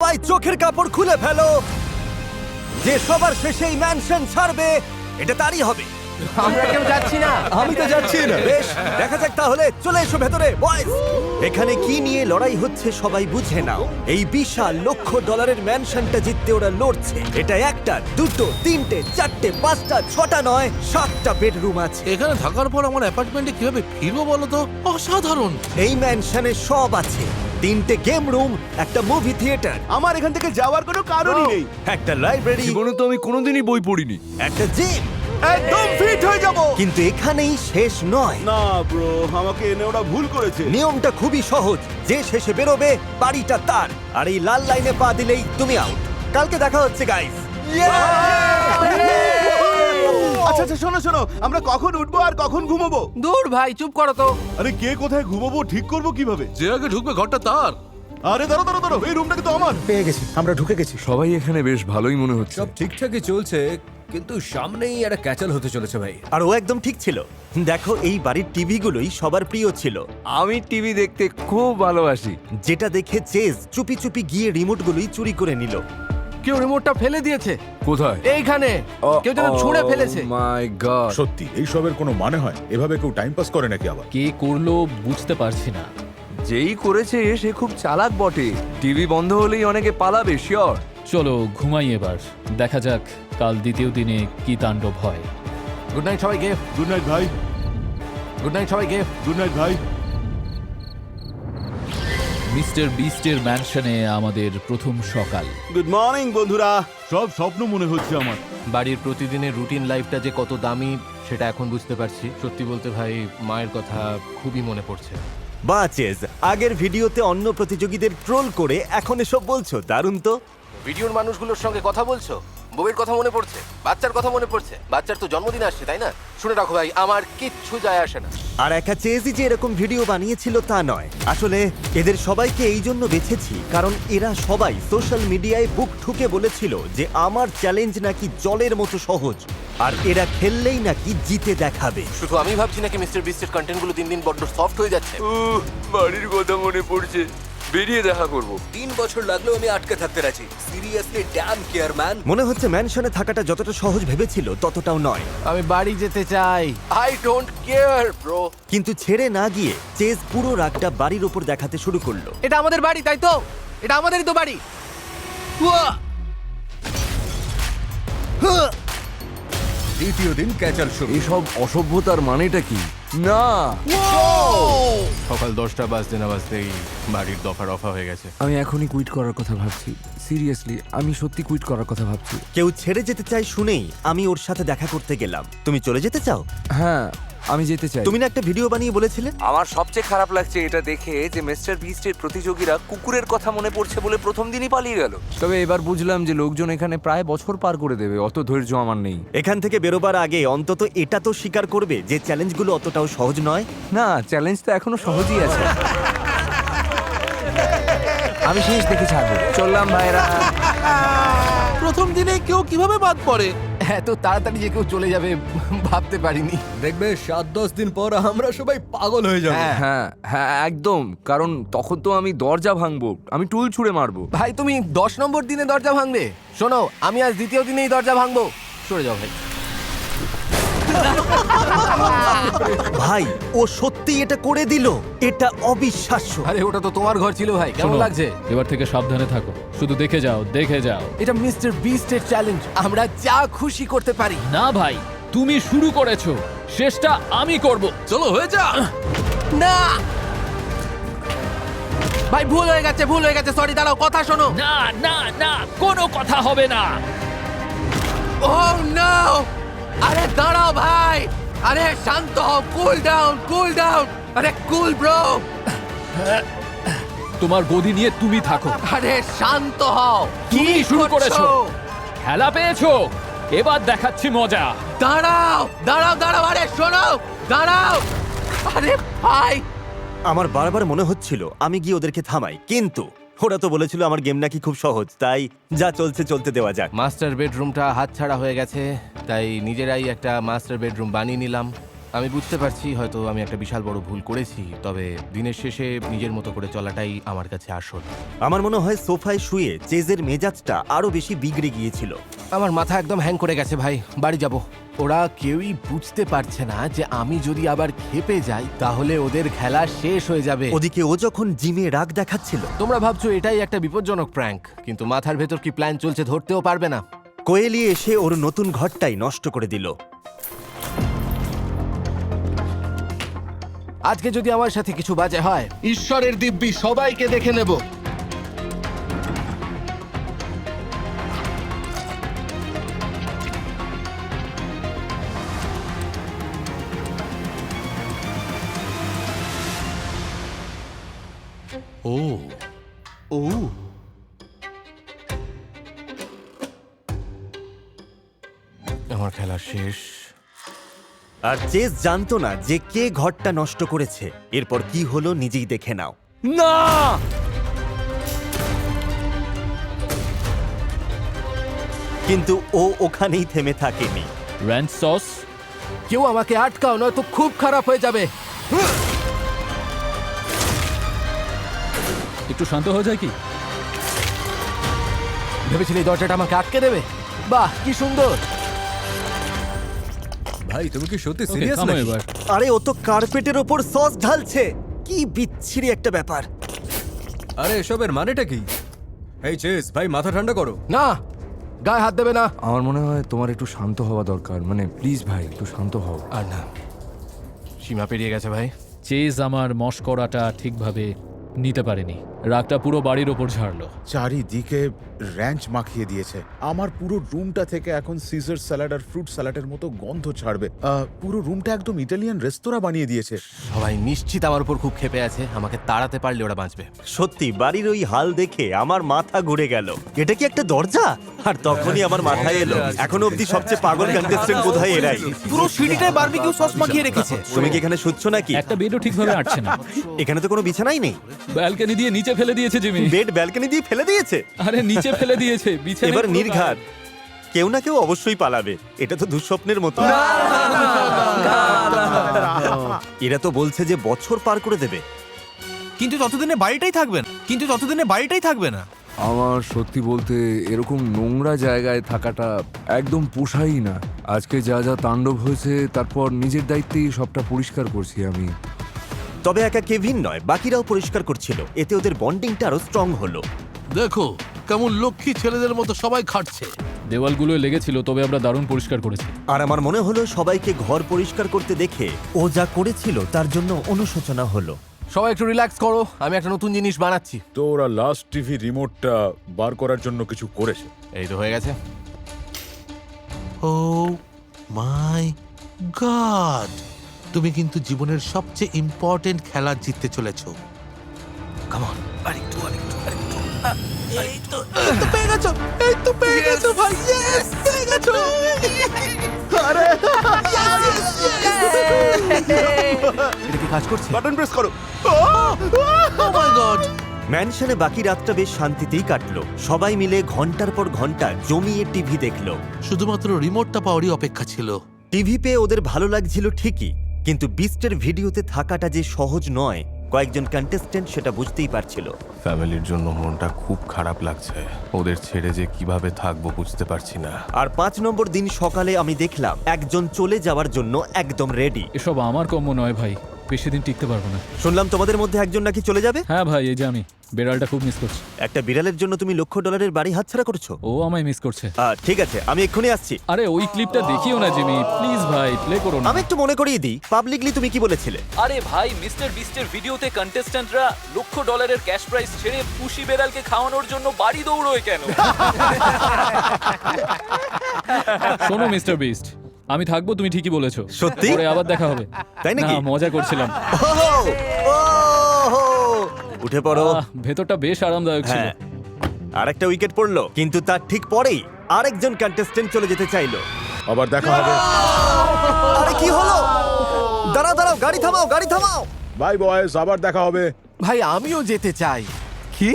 সবাই চোখের কাপড় খুলে ফেলো। যে সবার শেষে এই ম্যানশন ছাড়বে এটা তারই হবে। আমরা কেউ যাচ্ছি না। আমি তো যাচ্ছি না। বেশ, দেখা যাক তাহলে। চলে এসো ভেতরে বয়েজ। এখানে কি নিয়ে লড়াই হচ্ছে সবাই বুঝে নাও। এই বিশাল $1,00,000 ম্যানশনটা জিততে ওরা লড়ছে। এটা একটা, দুটো, তিনটে, চারটে, পাঁচটা, ছটা নয়, 7টা বেডরুম আছে। এখানে থাকার পর আমার অ্যাপার্টমেন্টে কিভাবে ফিরবো বলো তো? অসাধারণ। এই ম্যানশনে সব আছে। 3টে গেম রুম, একটা মুভি থিয়েটার, আমার এখান থেকে যাওয়ার কোনো কারণই নেই। একটা লাইব্রেরি, জীবনে তো আমি কোনোদিনই বই পড়িনি। একটা জিম। একদম ফিট হয়ে যাব। কিন্তু এখানেই শেষ নয়। না ব্রো, আমাকে এনে ওরা ভুল করেছে। নিয়মটা খুবই সহজ। যে শেষে বেরোবে বাড়িটা তার। আর এই লাল লাইনে পা দিলেই তুমি আউট। কালকে দেখা হচ্ছে গাইস। আচ্ছা আচ্ছা, শোনো শোনো, আমরা কখন উঠবো আর কখন ঘুমাবো? দূর ভাই, চুপ করো তো। আরে কে কোথায় ঘুমাবো ঠিক করবো কিভাবে? যে আগে ঢুকবে ঘরটা তার। আরে দাঁড়ো দাঁড়ো দাঁড়ো, এই রুমটা কিন্তু আমার। পেয়ে গেছি, আমরা ঢুকে গেছি। সবাই এখানে বেশ ভালোই মনে হচ্ছে। সব ঠিকঠাকই চলছে, কিন্তু সামনেই একটা ক্যাচাল হতে চলেছে ভাই। আর ও একদম ঠিক ছিল। দেখো, এই বাড়ির টিভিগুলোই সবার প্রিয় ছিল। আমি টিভি দেখতে খুব ভালোবাসি। যেটা দেখে চেজ চুপি চুপি গিয়ে রিমোটগুলোই চুরি করে নিল। কেউ রিমোটটা ফেলে দিয়েছে কোথায়? এইখানে। কেউ যেন ছুঁড়ে ফেলেছে। মাই গড। সত্যি এইসবের কোনো মানে হয়? এভাবে কেউ টাইম পাস করে নাকি আবার? কে করলো বুঝতে পারছি না। যেই করেছে সে খুব চালাক বটে। টিভি বন্ধ হলেই অনেকে পালাবে, শিওর। চলো ঘুমাই এবার, দেখা যাক কাল দ্বিতীয় দিনে কি তাণ্ডব হয়। গুড নাইট সবাইকে। গুড নাইট ভাই। গুড নাইট সবাইকে। গুড নাইট ভাই। মিস্টার বিস্টের ম্যানশনে আমাদের প্রথম সকাল। গুড মর্নিং বন্ধুরা। সব স্বপ্ন মনে হচ্ছে আমার। বাড়ির প্রতিদিনের রুটিন লাইফটা যে কত দামি সেটা এখন বুঝতে পারছি। সত্যি বলতে ভাই, মায়ের কথা খুবই মনে পড়ছে। বা চেজ, আগের ভিডিওতে অন্য প্রতিযোগীদের ট্রোল করে এখন এসব বলছো, দারুণ তো। ভিডিওর মানুষগুলোর সঙ্গে কথা বলছো, বউয়ের কথা মনে পড়ছে, বাচ্চার কথা মনে পড়ছে। বাচ্চার তো জন্মদিন আসছে, তাই না? শুনে রাখো ভাই, আমার কিচ্ছু যায় আসে না। আর একা চেজই যে এরকম ভিডিও বানিয়েছিল তা নয়। আসলে এদের সবাইকে এই জন্য বেছেছি কারণ এরা সবাই সোশ্যাল মিডিয়ায় বুক ঠুকে বলেছিল যে আমার চ্যালেঞ্জ নাকি জলের মতো সহজ, আর এরা খেললেই নাকি জিতে দেখাবে। শুধু আমি ভাবছি নাকি মিস্টার বিস্টের কন্টেন্টগুলো দিন দিন বড্ড সফট হয়ে যাচ্ছে। বাড়ির কথা মনে পড়ছে, বেরিয়ে দেখা করব। 3 বছর লাগলেও আমি আটকে থাকতে রাজি। Seriously damn care man. মনে হচ্ছে ম্যানশনে থাকাটা যতটা সহজ ভেবেছিল ততটাও নয়। আমি বাড়ি যেতে চাই। I don't care bro. কিন্তু ছেড়ে না গিয়ে চেজ পুরো রাগটা বাড়ির ওপর দেখাতে শুরু করলো। এটা আমাদের বাড়ি, তাই তো? এটা আমাদেরই তো বাড়ি। উয়া! দ্বিতীয় দিন ক্যাচাল শুরু। এসব অসভ্যতার মানেটা কি? না, সকাল 10টা বাজতে না বাজতেই বাড়ির দফা রফা হয়ে গেছে। আমি এখনই কুইট করার কথা ভাবছি। সিরিয়াসলি, আমি সত্যি কুইট করার কথা ভাবছি। কেউ ছেড়ে যেতে চায় শুনেই আমি ওর সাথে দেখা করতে গেলাম। তুমি চলে যেতে চাও? হ্যাঁ, আমি যেতে চাই। তুমি না একটা ভিডিও বানিয়ে বলেছিলে? আমার সবচেয়ে খারাপ লাগছে এটা দেখে যে মিস্টার বিস্টের প্রতিযোগীরা কুকুরের কথা মনে পড়ছে বলে প্রথম দিনই পালিয়ে গেল। তবে এবার বুঝলাম যে লোকজন এখানে প্রায় বছর পার করে দেবে, অত ধৈর্য আমার নেই। এখান থেকে বেরোবার আগে অন্তত এটা তো স্বীকার করবে যে চ্যালেঞ্জগুলো অতটাও সহজ নয়। না, চ্যালেঞ্জ তো এখনো সহজই আছে। আমি শেষ দেখে ছাড়বো। চললাম ভাইরা। প্রথম দিনে কেউ কিভাবে বাদ পড়ে? এত তাড়াতাড়ি যে কেউ চলে যাবে ভাবতে পারিনি। দেখবে 7-10 দিন পর আমরা সবাই পাগল হয়ে যাব। হ্যাঁ হ্যাঁ, একদম। কারণ তখন তো আমি দরজা ভাঙবো, আমি টুল ছুঁড়ে মারবো। ভাই, তুমি 10 নম্বর দিনে দরজা ভাঙবে? শোনো, আমি আজ দ্বিতীয় দিনেই দরজা ভাঙবো। সরে যাও ভাই। ভাই, ও সত্যি এটা করে দিল। এটা অবিশ্বাস্য। আরে ওটা তো তোমার ঘর ছিল ভাই, কেমন শোনো, লাগছে? এবার থেকে সাবধানে থাকো, শুধু দেখে যাও দেখে যাও। এটা মিস্টার বিস্টের চ্যালেঞ্জ, আমরা যা খুশি করতে পারি। না ভাই, তুমি শুরু করেছো, শেষটা আমি করব। চলো হয়ে যা। না ভাই, ভুল হয়ে গেছে, ভুল হয়ে গেছে। সরি, দাঁড়াও, কথা শোনো। না না না, কোনো কথা হবে না। ও নো! আরে দাঁড়াও ভাই, আরে শান্ত হও, কুল ডাউন, কুল ডাউন। আরে কুল ব্রো। তোমার গদি নিয়ে তুমি থাকো। আরে শান্ত হও। তুমি শুরু করছো? করেছো, খেলা পেয়েছো, এবার দেখাচ্ছি মজা। দাঁড়াও দাঁড়াও দাঁড়াও, আরে শোনো, দাঁড়াও। আরে ভাই, আমার বারবার মনে হচ্ছিল আমি গিয়ে ওদেরকে থামাই, কিন্তু ওরা তো বলেছিল আমার গেম নাকি খুব সহজ, তাই যা চলছে চলতে দেওয়া যাক। মাস্টার বেডরুমটা হাতছাড়া হয়ে গেছে, তাই নিজেরাই একটা মাস্টার বেডরুম বানিয়ে নিলাম। আমি বুঝতে পারছি হয়তো আমি একটা বিশাল বড় ভুল করেছি, তবে দিনের শেষে নিজের মতো করে চলাটাই আমার কাছে আসল। আমার মনে হয় সোফায় শুয়ে চেজের মেজাজটা আরো বেশি বিগড়ে গিয়েছিল। আমার মাথা একদম হ্যাং করে গেছে ভাই, বাড়ি যাব। ওরা কেউই বুঝতে পারছে না যে আমি যদি আবার খেপে যাই তাহলে ওদের খেলা শেষ হয়ে যাবে। ওদিকে ও যখন জিমে রাগ দেখাচ্ছিল, তোমরা ভাবছো এটাই একটা বিপজ্জনক প্র্যাঙ্ক, কিন্তু মাথার ভেতর কি প্ল্যান চলছে ধরতেও পারবে না। কোয়েলি এসে ওর নতুন ঘরটাই নষ্ট করে দিল। আজকে যদি আমার সাথে কিছু বাজে হয়, ঈশ্বরের দিব্যি সবাইকে দেখে নেব। ও ও আমার খেলা শেষ। আর চেজ জানতো না যে কে ঘরটা নষ্ট করেছে। এরপর কি হলো নিজেই দেখে নাও। না, কিন্তু ও ওখানেই থেমে থাকেনি। Ranch sauce. কেউ আমাকে আটকাও, নয়তো খুব খারাপ হয়ে যাবে। একটু শান্ত হয়ে যায় কি? ভেবেছিলে এই দরজাটা আমাকে আটকে দেবে? বাহ, কি সুন্দর। ভাই তুমি কি সত্যি Okay, সিরিয়াস থামো নাকি? এবার। আরে ও তো কার্পেটের ওপর সস ঢালছে। কি বিচ্ছিরি একটা ব্যাপার। আরে এসবের মানেটা কি? এই চেস ভাই, মাথা ঠান্ডা করো। না, গায়ে হাত দেবে না। আমার মনে হয় তোমার একটু শান্ত হওয়া দরকার। মানে প্লিজ ভাই, একটু শান্ত হও। আর না, সীমা পেরিয়ে গেছে ভাই। চেজ আমার মস্করাটা ঠিকভাবে নিতে পারেনি, রাগটা পুরো বাড়ির ওপর ঝাড়লো। চারিদিকে র্যাঞ্চ মাখিয়ে দিয়েছে। আমার পুরো রুমটা থেকে এখন সিজার স্যালাড আর ফ্রুট স্যালাডের মতো গন্ধ ছাড়বে। পুরো রুমটা একদম ইটালিয়ান রেস্তোরাঁ বানিয়ে দিয়েছে। সবাই নিশ্চিত আমার উপর খুব ক্ষেপে আছে, আমাকে তাড়াতে পারলে ওরা বাঁচবে। সত্যি বাড়ির ওই হাল দেখে আমার মাথা ঘুরে গেল। এটা কি একটা দরজা? আর তখনই আমার মাথায় এলো এখনো অবধি সবচেয়ে পাগল কন্টেস্টেন্ট বোধহয় এরাই। পুরো সিঁড়িটায় বারবিকিউ সস মাখিয়ে রেখেছে। তুমি কি এখানে শুচ্ছ নাকি? একটা বেডও ঠিকভাবে আটছে না। এখানে তো কোনো বিছানাই নেই। ব্যালকনি দিয়ে নিচে ফেলে দিয়েছে জিমি। বেড ব্যালকনি দিয়ে ফেলে দিয়েছে। আরে নিচে ফেলে দিয়েছে, বিছানায় এবার পুরো নির্ঘাত কেউ না কেউ অবশ্যই পালাবে। এটা তো দুঃস্বপ্নের মতো। এরা তো বলছে যে বছর পার করে দেবে। কিন্তু ততদিনে বাড়িটাই থাকবে না। আমার সত্যি বলতে এরকম নোংরা জায়গায় থাকাটা একদম পোষাই না। আজকে যা যা তাণ্ডব হয়েছে, তারপর নিজের দায়িত্বেই সবটা পরিষ্কার করছি আমি। তবে একা কেভিন নয়, বাকিরাও পরিষ্কার করছিল। এতে ওদের বন্ডিংটা আরো স্ট্রং হলো। দেখো কেমন লক্ষ্মী ছেলেদের মতো সবাই খাটছে। দেওয়ালগুলো লেগেছিল, তবে আমরা দারুণ পরিষ্কার করেছি। আর আমার মনে হলো সবাইকে ঘর পরিষ্কার করতে দেখে ও যা করেছিল তার জন্য অনুশোচনা হলো। সবাই একটু রিল্যাক্স করো, আমি একটা নতুন জিনিস বানাচ্ছি। তো ওরা লাস্ট টিভি রিমোটটা বার করার জন্য কিছু করেছে। এই তো হয়ে গেছে। ও মাই গড, তুমি কিন্তু জীবনের সবচেয়ে ইম্পর্টেন্ট খেলা জিততে চলেছো। কাম অন, আরেকটু এই তো পেয়ে গেছো ভাই। ইয়েস, পেয়ে গেছো। এটা কি কাজ করছে? বাটন প্রেস করো। ও মাই গড। ম্যানশনে বাকি রাতটা বেশ শান্তিতেই কাটলো। সবাই মিলে ঘন্টার পর ঘন্টা জমিয়ে টিভি দেখলো। শুধুমাত্র রিমোটটা পাওয়ারই অপেক্ষা ছিল। টিভি পেয়ে ওদের ভালো লাগছিল ঠিকই, কিন্তু বিস্টের ভিডিওতে থাকাটা যে সহজ নয় কয়েকজন কন্টেস্টেন্ট সেটা বুঝতেই পারছিল। ফ্যামিলির জন্য মনটা খুব খারাপ লাগছে। ওদের ছেড়ে যে কিভাবে থাকবো বুঝতে পারছি না। আর 5 নম্বর দিন সকালে আমি দেখলাম একজন চলে যাওয়ার জন্য একদম রেডি। এসব আমার কম্য নয় ভাই, বেশি দিন টিকতে পারবো না। শুনলাম তোমাদের মধ্যে একজন নাকি চলে যাবে। হ্যাঁ ভাই, এই যে আমি বেড়ালটা খুব মিস করছি। একটা বিড়ালের জন্য তুমি $1,00,000 বাড়ি হাতছাড়া করছো। ও আমায় মিস করছে। ঠিক আছে, আমি এক্ষুনি আসছি। আরে ওই ক্লিপটা দেখিও না জিমি, প্লিজ ভাই, প্লে করো না। আমি একটু মনে করিয়ে দিই, পাবলিকলি তুমি কি বলেছিলে? আরে ভাই, মিস্টার বিস্টের ভিডিওতে কন্টেস্ট্যান্টরা $1,00,000 ক্যাশ প্রাইজ ছেড়ে পুষি বেড়ালকে খাওয়ানোর জন্য বাড়ি দৌড়োয় কেন? শোনো মিস্টার বিস্ট, আমি থাকবো, তুমি ঠিকই বলেছো। সত্যি? পরে আবার দেখা হবে। তাই নাকি? না, মজা করছিলাম। উঠে পড়ো। ভেতরটা বেশ আরামদায়ক ছিল। হ্যাঁ, আরেকটা উইকেট পড়লো, কিন্তু তার ঠিক পরেই আরেকজন কন্টেস্টেন্ট চলে যেতে চাইলো। আবার দেখা হবে। আরে কি হলো? দাঁড়াও দাঁড়াও, গাড়ি থামাও, গাড়ি থামাও। বাই বয়েস, আবার দেখা হবে। ভাই আমিও যেতে চাই। কি?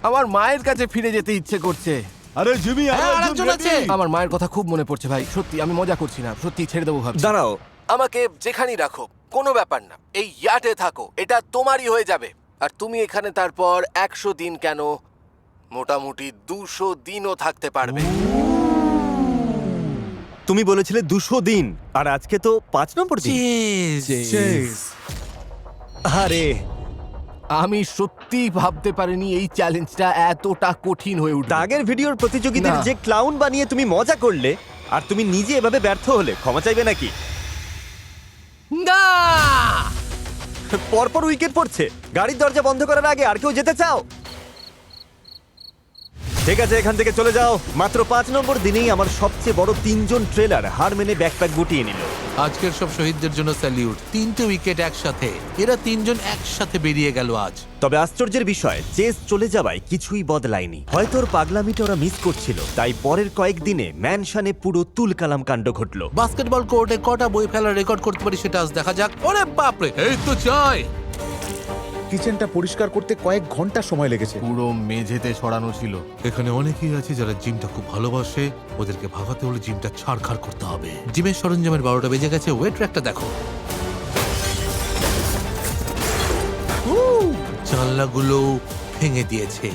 আমার মায়ের কাছে ফিরে যেতে ইচ্ছে করছে। আরে জিমি, আরেকজন আছে। আমার মায়ের কথা খুব মনে পড়ছে ভাই, সত্যি আমি মজা করছি না, সত্যি ছেড়ে দেবো ভাবছি। দাঁড়াও, আমাকে যেখানেই রাখো কোনো ব্যাপার না, এই ইয়ার্ডে থাকো, এটা তোমারই হয়ে যাবে। আর তুমি এখানে তারপর 100 দিন কেন, মোটামুটি 200 দিনও থাকতে পারবে। তুমি বলেছিলে 200 দিন, আর আজকে তো 5 নম্বর দিন। আরে আমি সত্যি ভাবতে পারিনি এই চ্যালেঞ্জটা এতটা কঠিন হয়ে উঠবে। আগের ভিডিওর প্রতিযোগীদের না। যে ক্লাউন বানিয়ে তুমি মজা করলে, আর তুমি নিজে এভাবে ব্যর্থ হলে ক্ষমা চাইবে নাকি? না, পরপর উইকেট পড়ছে, গাড়ির দরজা বন্ধ করার আগে আর কেউ যেতে চাও? ঠিক আছে, এখান থেকে চলে যাও। মাত্র 5 নম্বর দিনেই আমার সবচেয়ে বড় 3জন ট্রেলার হার মেনে ব্যাকপ্যাক গুটিয়ে নিল। আজকের সব শহীদদের জন্য স্যালিউট। 3টে উইকেট একসাথে, এরা 3জন একসাথে বেরিয়ে গেল আজ। তবে আশ্চর্যের বিষয়, চেস চলে যাওয়ায় কিছুই বদলায়নি। হয়তো ওর পাগলামিটা ওরা মিস করছিল, তাই পরের কয়েকদিনে ম্যানশনে পুরো তুলকালাম কাণ্ড ঘটলো। বাস্কেটবল কোর্টে কটা বই ফেলার রেকর্ড করতে পারি সেটা আজ দেখা যাক। ওরে বাপরে, এই তো চাই। কিচেনটা পরিষ্কার করতে কয়েক ঘন্টা সময় লেগেছে। পুরো মেঝেতে ছড়ানো ছিল। এখানে অনেকেই আছে যারা জিমটা খুব ভালোবাসে, ওদেরকে ভাগাতে হলে জিমটা ছাড়খাড় করতে হবে। জিমের সরঞ্জামের 12টা বেজে গেছে, ওয়েট ট্র্যাকটা দেখো। জানলাগুলো ভেঙে দিয়েছে।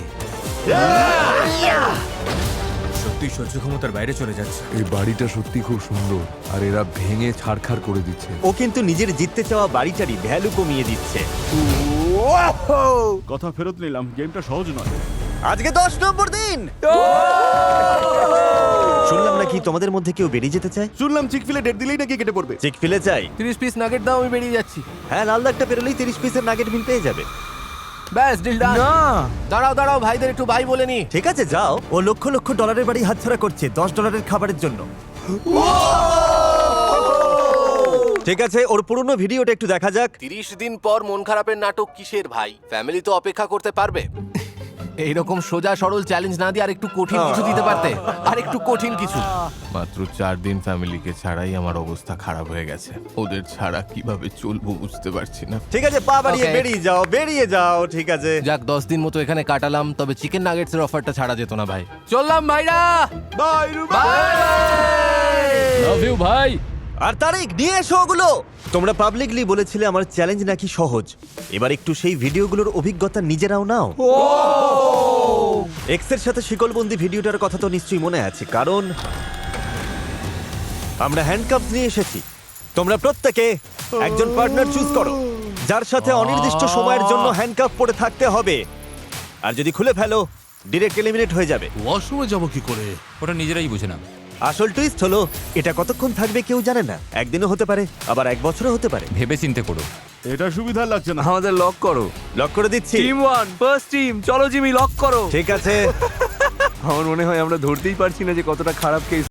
সত্যি সহ্য ক্ষমতার বাইরে চলে যাচ্ছে। এই বাড়িটা সত্যি খুব সুন্দর, আর এরা ভেঙে ছাড়খাড় করে দিচ্ছে। ও কিন্তু নিজের জিততে চাওয়া বাড়িটারই ভ্যালু কমিয়ে দিচ্ছে। কথা ফেরত নিলাম, গেমটা সহজ নয়। আজকে 10 নম্বর দিন। শুনলাম নাকি তোমাদের মধ্যে কেউ বেরিয়ে যেতে চায়? শুনলাম চিকফিলে ডেট দিলেই নাকি কেটে পড়বে। চিক ফিলে চাই? 30 পিস নাগেট দাও, আমি বেরিয়ে যাচ্ছি। হ্যাঁ, লাল দাগটা পেরোলেই 30 পিসের নাগেট মিল পেয়ে যাবে। ব্যাস, ডিল ডান। দাঁড়াও দাঁড়াও, ভাইদের একটু বাই বলে নি। ঠিক আছে, যাও। ও লক্ষ লক্ষ ডলারের বাড়ি হাতছাড়া করছে $10 খাবারের জন্য। ঠিক আছে, ওর পুরনো ভিডিওটা একটু দেখা যাক। 30 দিন পর মন খারাপের নাটক কিসের ভাই? ফ্যামিলি তো অপেক্ষা করতে পারবে। এইরকম সোজা সরল চ্যালেঞ্জ না দিয়ে আরেকটু কঠিন কিছু দিতে পারতে, আরেকটু কঠিন কিছু। মাত্র 4 দিন ফ্যামিলিকে ছাড়াই আমার অবস্থা খারাপ হয়ে গেছে। ওদের ছাড়া কিভাবে চলবো বুঝতে পারছি না। ঠিক আছে, পা বাড়িয়ে Okay. বেরিয়ে যাও, বেরিয়ে যাও। ঠিক আছে, যাক, 10 দিন মতো এখানে কাটালাম, তবে চিকেন নাগেটসের অফারটা ছাড়া যেত না ভাই। চললাম ভাইরা, বাই লাভ ইউ ভাই। আর তারিখ নিয়ে এসো ওগুলো। তোমরা পাবলিকলি বলেছিলে আমার চ্যালেঞ্জ নাকি সহজ। এবার একটু সেই ভিডিওগুলোর অভিজ্ঞতা নিজেরাও নাও। এক্সের সাথে শিকলবন্দি ভিডিওটার কথা তো নিশ্চয়ই মনে আছে, কারণ আমরা হ্যান্ডকাফ নিয়ে এসেছি। তোমরা প্রত্যেকে একজন পার্টনার চুজ করো, যার সাথে অনির্দিষ্ট সময়ের জন্য হ্যান্ডকাফ পরে থাকতে হবে। আর যদি খুলে ফেলো, ডিরেক্ট এলিমিনেট হয়ে যাবে। ওয়াশরুমে যাবো কি করে? ওটা নিজেরাই বুঝে নাও। আসল টুইস্ট হলো, এটা কতক্ষণ থাকবে কেউ জানে না। একদিনও হতে পারে, আবার 1 বছরও হতে পারে। ভেবে চিন্তে করো। এটা সুবিধা লাগছে না। আমাদের লক করো। লক করে দিচ্ছি। টিম 1 ফার্স্ট টিম, চলো জিমি লক করো। ঠিক আছে। আমার মনে হয় আমরা ধরতেই পারছি না যে কতটা খারাপ কেস